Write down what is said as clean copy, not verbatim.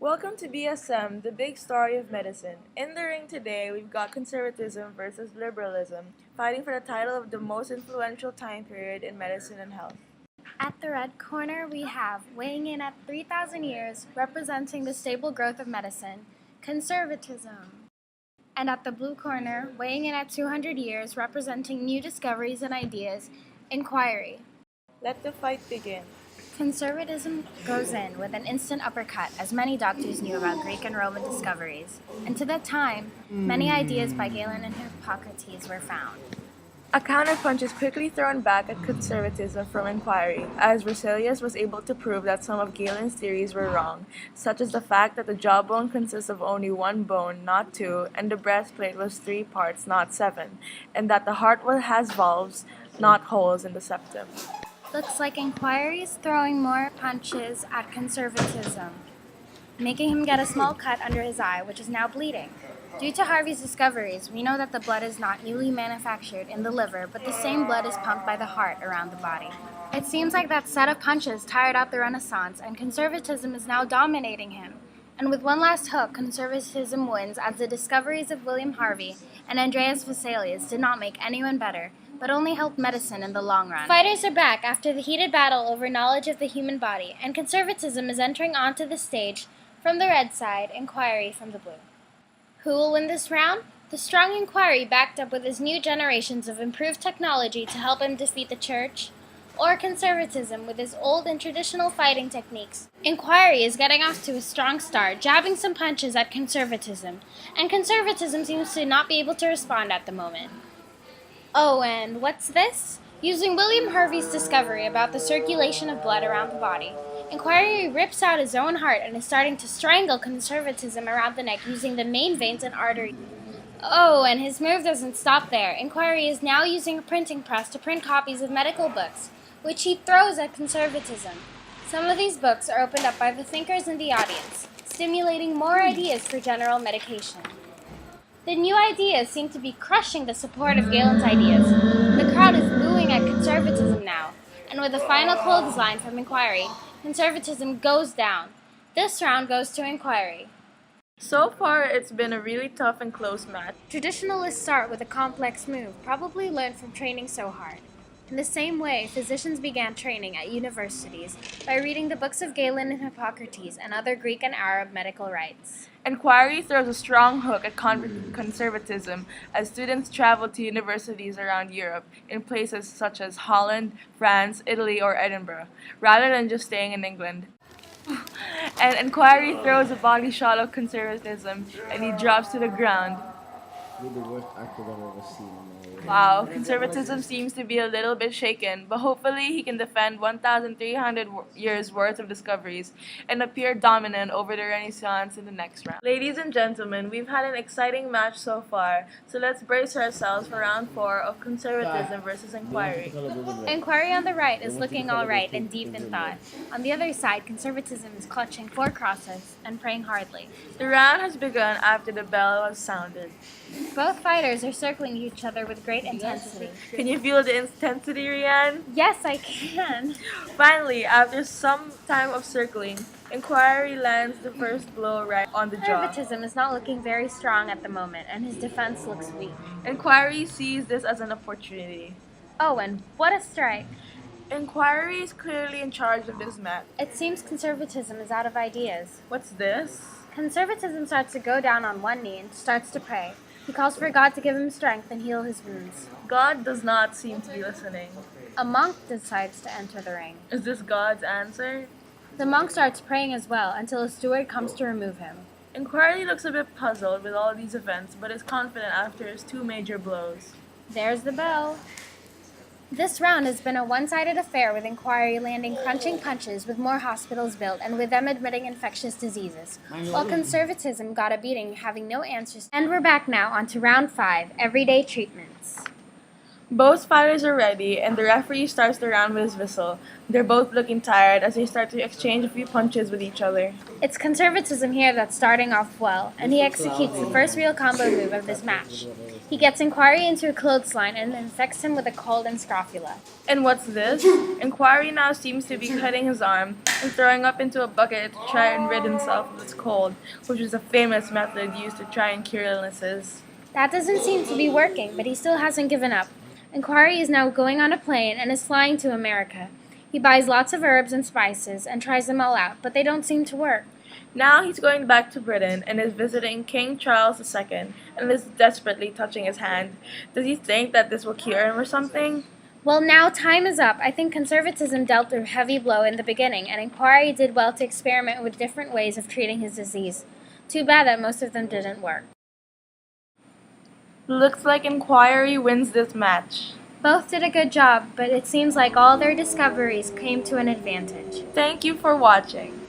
Welcome to BSM, the big story of medicine. In the ring today, we've got conservatism versus liberalism, fighting for the title of the most influential time period in medicine and health. At the red corner, we have, weighing in at 3,000 years, representing the stable growth of medicine, conservatism. And at the blue corner, weighing in at 200 years, representing new discoveries and ideas, inquiry. Let the fight begin. Conservatism goes in with an instant uppercut, as many doctors knew about Greek and Roman discoveries. And to that time, many ideas by Galen and Hippocrates were found. A counterpunch is quickly thrown back at conservatism from inquiry, as Berzelius was able to prove that some of Galen's theories were wrong, such as the fact that the jawbone consists of only one bone, not two, and the breastplate was 3 parts, not 7, and that the heart has valves, not holes in the septum. Looks like inquiry is throwing more punches at conservatism, making him get a small cut under his eye, which is now bleeding. Due to Harvey's discoveries, we know that the blood is not newly manufactured in the liver, but the same blood is pumped by the heart around the body. It seems like that set of punches tired out the Renaissance, and conservatism is now dominating him. And with one last hook, conservatism wins, as the discoveries of William Harvey and Andreas Vesalius did not make anyone better, but only helped medicine in the long run. Fighters are back after the heated battle over knowledge of the human body, and conservatism is entering onto the stage from the red side, inquiry from the blue. Who will win this round? The strong inquiry backed up with his new generations of improved technology to help him defeat the church, or conservatism with his old and traditional fighting techniques. Inquiry is getting off to a strong start, jabbing some punches at conservatism, and conservatism seems to not be able to respond at the moment. Oh, and what's this? Using William Harvey's discovery about the circulation of blood around the body, Inquiry rips out his own heart and is starting to strangle conservatism around the neck using the main veins and arteries. Oh, and his move doesn't stop there. Inquiry is now using a printing press to print copies of medical books, which he throws at conservatism. Some of these books are opened up by the thinkers in the audience, stimulating more ideas for general medication. The new ideas seem to be crushing the support of Galen's ideas. The crowd is booing at conservatism now, and with a final clothesline from Inquiry, conservatism goes down. This round goes to Inquiry. So far, it's been a really tough and close match. Traditionalists start with a complex move, probably learned from training so hard. In the same way, physicians began training at universities by reading the books of Galen and Hippocrates and other Greek and Arab medical rites. Inquiry throws a strong hook at conservatism as students travel to universities around Europe in places such as Holland, France, Italy, or Edinburgh, rather than just staying in England. And Inquiry throws a body shot of conservatism and he drops to the ground. You're the worst actor I've ever seen in my life. Wow, conservatism seems to be a little bit shaken, but hopefully he can defend 1,300 years worth of discoveries and appear dominant over the Renaissance in the next round. Ladies and gentlemen, we've had an exciting match so far, so let's brace ourselves for round 4 of conservatism versus inquiry. Inquiry on the right is looking all right and deep in thought. On the other side, conservatism is clutching 4 crosses and praying hardly. The round has begun after the bell was sounded. Both fighters are circling each other with great intensity. Can you feel the intensity, Rianne? Yes, I can. Finally, after some time of circling, Inquiry lands the first blow right on the jaw. Conservatism is not looking very strong at the moment, and his defense looks weak. Inquiry sees this as an opportunity. Oh, and what a strike! Inquiry is clearly in charge of this match. It seems conservatism is out of ideas. What's this? Conservatism starts to go down on one knee and starts to pray. He calls for God to give him strength and heal his wounds. God does not seem to be listening. A monk decides to enter the ring. Is this God's answer? The monk starts praying as well until a steward comes to remove him. Inquiry looks a bit puzzled with all these events, but is confident after his 2 major blows. There's the bell. This round has been a one-sided affair, with Inquiry landing crunching punches, with more hospitals built, and with them admitting infectious diseases, while conservatism got a beating, having no answers. And we're back now onto round 5, everyday treatments. Both fighters are ready, and the referee starts the round with his whistle. They're both looking tired as they start to exchange a few punches with each other. It's conservatism here that's starting off well, and he executes the first real combo move of this match. He gets Inquiry into a clothesline and infects him with a cold and scrofula. And what's this? Inquiry now seems to be cutting his arm and throwing up into a bucket to try and rid himself of its cold, which is a famous method used to try and cure illnesses. That doesn't seem to be working, but he still hasn't given up. Inquiry is now going on a plane and is flying to America. He buys lots of herbs and spices and tries them all out, but they don't seem to work. Now he's going back to Britain and is visiting King Charles II and is desperately touching his hand. Does he think that this will cure him or something? Well, now time is up. I think conservatism dealt a heavy blow in the beginning, and Inquiry did well to experiment with different ways of treating his disease. Too bad that most of them didn't work. Looks like Inquiry wins this match. Both did a good job, but it seems like all their discoveries came to an advantage. Thank you for watching.